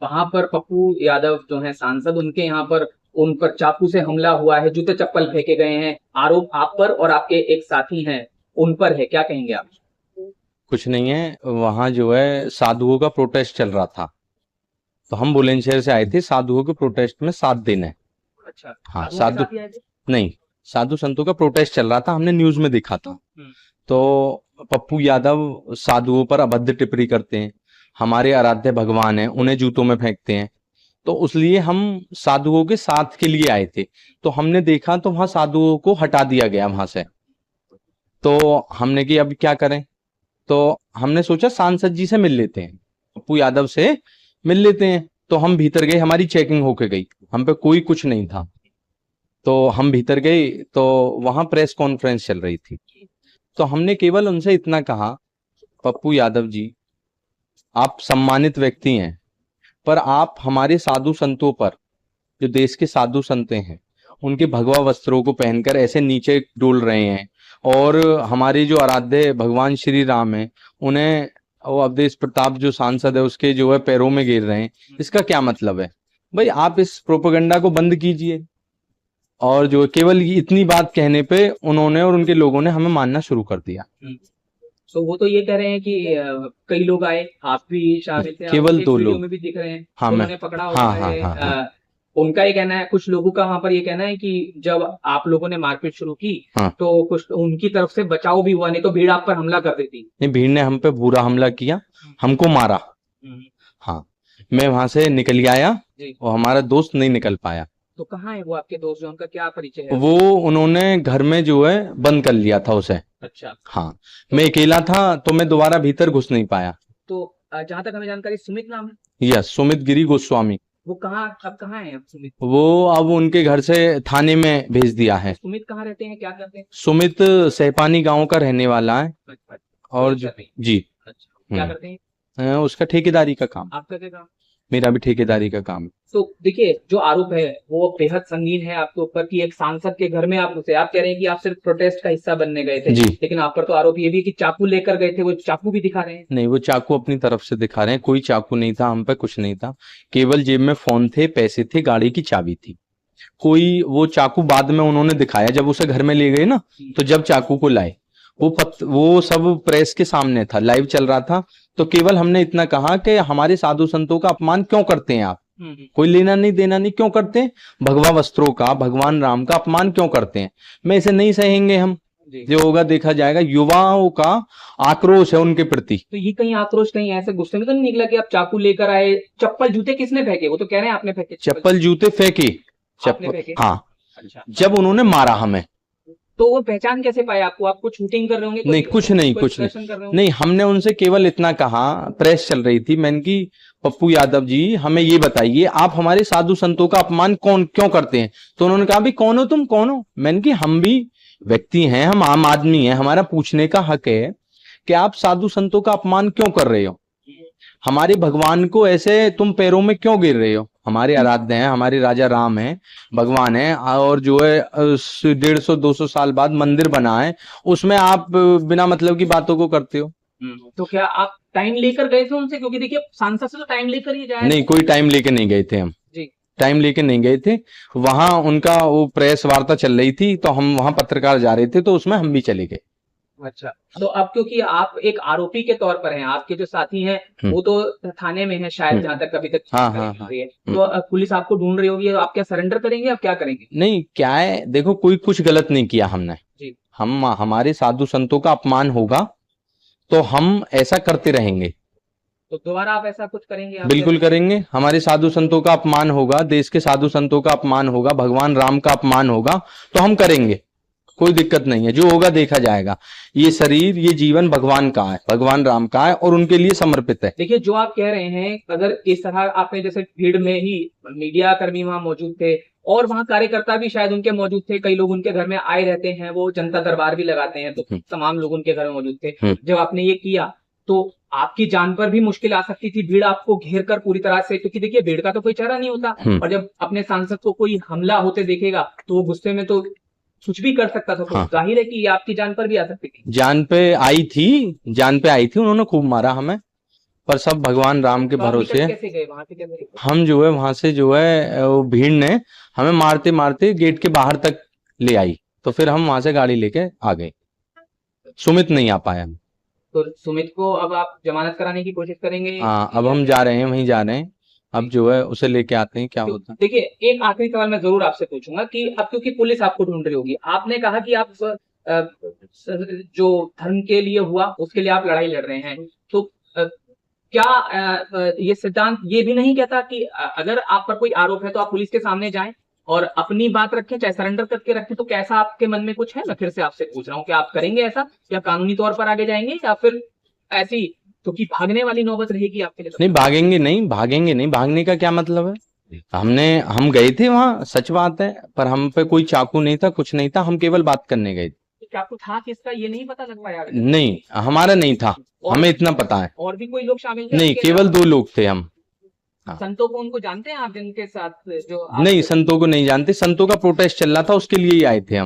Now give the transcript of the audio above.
वहां पर पप्पू यादव जो है सांसद, उनके यहाँ पर उन पर चाकू से हमला हुआ है, जूते चप्पल फेंके गए हैं, आरोप आप पर और आपके एक साथी हैं उन पर है, क्या कहेंगे आप? कुछ नहीं है, वहां जो है साधुओं का प्रोटेस्ट चल रहा था। तो हम बुलंदशहर से आए थे, साधुओं के प्रोटेस्ट में 7 दिन है। अच्छा, हाँ साधुओं के साधु, साथ ही आए थे? नहीं, साधु संतों का प्रोटेस्ट चल रहा था, हमने न्यूज में देखा था। हम्म। तो पप्पू यादव साधुओं पर अभद्र टिप्पणी करते हैं, हमारे आराध्य भगवान हैं उन्हें जूतों में फेंकते हैं। तो इसलिए हम साधुओं के साथ के लिए आए थे। तो हमने देखा तो वहां साधुओं को हटा दिया गया वहां से। तो हमने कि अब क्या करें। तो हमने सोचा सांसद जी से मिल लेते हैं, पप्पू यादव से मिल लेते हैं। तो हम भीतर गए, हमारी चेकिंग होके गई, हम पे कोई कुछ नहीं था। तो हम भीतर गए तो वहां प्रेस कॉन्फ्रेंस चल रही थी। तो हमने केवल उनसे इतना कहा, पप्पू यादव जी, आप सम्मानित व्यक्ति हैं, पर आप हमारे साधु संतों पर, जो देश के साधु संत हैं, उनके भगवा वस्त्रों को पहनकर ऐसे नीचे डोल रहे हैं। और हमारे जो आराध्य भगवान श्री राम है, उन्हें, वो अवधेश प्रताप जो सांसद है उसके जो है पैरों में गिर रहे हैं। इसका क्या मतलब है? भाई आप इस प्रोपेगेंडा को बंद कीजिए। और जो केवल इतनी बात कहने पे उन्होंने और उनके लोगों ने हमें मानना शुरू कर दिया। तो वो तो ये कह रहे हैं कि कई लोग आए, आप भी शामिल थे, आप केवल एक 2 वीडियो लोग। में भी दिख रहे हैं, हाँ मैं, उन्होंने पकड़ा हाँ हुआ हाँ है। हाँ हाँ उनका ये कहना है, कुछ लोगों का वहां पर ये कहना है कि जब आप लोगों ने मारपीट शुरू की हाँ। तो कुछ उनकी तरफ से बचाव भी हुआ, नहीं तो भीड़ आप पर हमला कर देती। नहीं, भीड़ ने हम पे बुरा हमला किया, हमको मारा। हम्म। हाँ, मैं वहां से निकल आया जी। और हमारा दोस्त नहीं निकल पाया। तो कहाँ है वो आपके दोस्त, जो उनका क्या परिचय है? वो उन्होंने घर में जो है बंद कर लिया था उसे। अच्छा। हाँ, मैं अकेला था तो मैं दोबारा भीतर घुस नहीं पाया। तो जहां तक हमें जानकारी, सुमित नाम है? यस, सुमित गिरी गोस्वामी। वो कहाँ, अब कहाँ है अब सुमित? वो अब उनके घर से थाने में भेज दिया है। सुमित कहाँ रहते हैं, क्या करते हैं? सुमित सहपानी गांव का रहने वाला है। अच्छा, और सुमित जो, करते हैं। जी, अच्छा, क्या करते हैं? उसका ठेकेदारी का काम। आपका क्या काम? मेरा भी ठेकेदारी का काम। तो देखिए, जो आरोप है वो बेहद संगीन है आपके ऊपर कि एक सांसद के घर में आप घुसे। आप कह रहे हैं कि आप सिर्फ प्रोटेस्ट का हिस्सा बनने गए थे, जी। लेकिन आप पर तो आरोप ये भी है कि चाकू लेकर गए थे, वो चाकू भी दिखा रहे हैं। नहीं, वो चाकू अपनी तरफ से दिखा रहे हैं, कोई चाकू नहीं था, हम पे कुछ नहीं था। केवल जेब में फोन थे, पैसे थे, गाड़ी की चाबी थी। कोई वो चाकू बाद में उन्होंने दिखाया, जब उसे घर में ले गए ना, तो जब चाकू को लाए, वो सब प्रेस के सामने था, लाइव चल रहा था। तो केवल हमने इतना कहा कि हमारे साधु संतों का अपमान क्यों करते हैं आप? कोई लेना नहीं देना नहीं, क्यों करते हैं? भगवा वस्त्रों का, भगवान राम का अपमान क्यों करते हैं? मैं इसे नहीं सहेंगे हम, जो होगा देखा जाएगा। युवाओं का आक्रोश है उनके प्रति। तो ये कहीं आक्रोश, कहीं ऐसे गुस्से में तो नहीं निकला कि आप चाकू लेकर आए? चप्पल जूते किसने फेंके? वो तो कह रहे हैं आपने फेंके। चप्पल जूते फेंके, आपने फेंके? हाँ, अच्छा। जब उन्होंने मारा हमें। तो वो पहचान कैसे पाए आपको? आप कुछ शूटिंग कर रहे होंगे, नहीं, कुछ नहीं, कोई कुछ नहीं, प्रदर्शन कर रहे होंगे? नहीं, हमने उनसे केवल इतना कहा, प्रेस चल रही थी, मैंने कि पप्पू यादव जी हमें ये बताइए, आप हमारे साधु संतों का अपमान कौन क्यों करते हैं? तो उन्होंने कहा, भी कौन हो तुम, कौन हो? मैंने कि हम भी व्यक्ति हैं, हम आम आदमी हैं, हमारा पूछने का हक है कि आप साधु संतों का अपमान क्यों कर रहे हो? हमारे भगवान को ऐसे तुम पैरों में क्यों गिर रहे हो? हमारे आराध्य हैं, हमारे राजा राम हैं, भगवान है, और जो है 150-200 साल बाद मंदिर बना है, उसमें आप बिना मतलब की बातों को करते हो। तो क्या आप टाइम लेकर गए थे उनसे? क्योंकि देखिए, सांसद से तो टाइम लेकर ही जाए। नहीं, कोई टाइम लेके नहीं गए थे हम। जी। टाइम लेके नहीं गए थे। वहां उनका वो प्रेस वार्ता चल रही थी, तो हम वहां पत्रकार जा रहे थे, तो उसमें हम भी चले गए। अच्छा। तो अब क्योंकि आप एक आरोपी के तौर पर हैं, आपके जो साथी हैं वो तो थाने में है शायद, जहां तक अभी तक हाँ, जानकारी हाँ, मिल हाँ। रही है, तो पुलिस आपको ढूंढ रही होगी, आप क्या सरेंडर करेंगे, आप क्या करेंगे? नहीं, क्या है, देखो, कोई कुछ गलत नहीं किया हमने। जी। हम, हमारे साधु संतों का अपमान होगा तो हम ऐसा करते रहेंगे। तो दोबारा आप ऐसा कुछ करेंगे? आप बिल्कुल करेंगे। हमारे साधु संतों का अपमान होगा, देश के साधु संतों का अपमान होगा, भगवान राम का अपमान होगा, तो हम करेंगे। कोई दिक्कत नहीं है, जो होगा देखा जाएगा। ये शरीर, ये जीवन भगवान का है, भगवान राम का है, और उनके लिए समर्पित है। देखिए, जो आप कह रहे हैं, अगर इस तरह आपने, जैसे भीड़ में ही मीडिया कर्मी वहां मौजूद थे और वहां कार्यकर्ता भी शायद उनके मौजूद थे, कई लोग उनके घर में आए रहते हैं, वो जनता दरबार भी लगाते हैं, तो तमाम लोग उनके घर में मौजूद थे। जब आपने ये किया तो आपकी जान पर भी मुश्किल आ सकती थी, भीड़ आपको घेर कर पूरी तरह से, क्योंकि देखिए भीड़ का तो कोई चारा नहीं होता, और जब अपने सांसद को कोई हमला होते देखेगा तो वो गुस्से में तो कुछ भी कर सकता था। तो जाहिर है कि ये आपकी जान पर भी आ सकती थी। जान पे आई थी, जान पे आई थी, उन्होंने खूब मारा हमें। पर सब भगवान राम के तो आप भरोसे निकल है। कैसे गए वहां से, कैसे गए? हम जो है वहां से जो है वो भीड़ ने हमें मारते मारते गेट के बाहर तक ले आई, तो फिर हम वहां से गाड़ी लेके आ गए। सुमित नहीं आ पाया। तो सुमित को अब आप जमानत कराने की कोशिश करेंगे? हाँ, अब हम जा रहे हैं, वहीं जा रहे हैं। अब जो है उसे लेके आते हैं, क्या तो होता है। देखिए, एक आखिरी सवाल मैं जरूर आपसे पूछूंगा कि अब क्योंकि पुलिस आपको ढूंढ रही होगी, आपने कहा कि आप जो धर्म के लिए हुआ उसके लिए आप लड़ाई लड़ रहे हैं, तो क्या ये सिद्धांत ये भी नहीं कहता कि अगर आप पर कोई आरोप है तो आप पुलिस के सामने जाएं और अपनी बात रखें, चाहे सरेंडर करके रखें? तो कैसा आपके मन में कुछ है? मैं फिर से आपसे पूछ रहा हूँ कि आप करेंगे ऐसा, या कानूनी तौर पर आगे जाएंगे, या फिर ऐसी क्योंकि भागने वाली नौबत रहेगी आपके लिए? नहीं भागेंगे, नहीं भागेंगे, नहीं भागने का क्या मतलब है। हम गए थे वहां, सच बात है, पर हम पे कोई चाकू नहीं था, कुछ नहीं था, हम केवल बात करने गए थे। तो क्या आपको था किसका ये नहीं पता लग पाया? नहीं, हमारा नहीं था, हमें इतना पता है। और भी कोई लोग शामिल थे नहीं, उनके केवल अलावा? 2 लोग थे हम। हाँ। संतों को उनको जानते हैं आप जिनके साथ जो आप नहीं, संतों को नहीं जानते, संतों का प्रोटेस्ट चल रहा था, उसके लिए ही आए थे हम।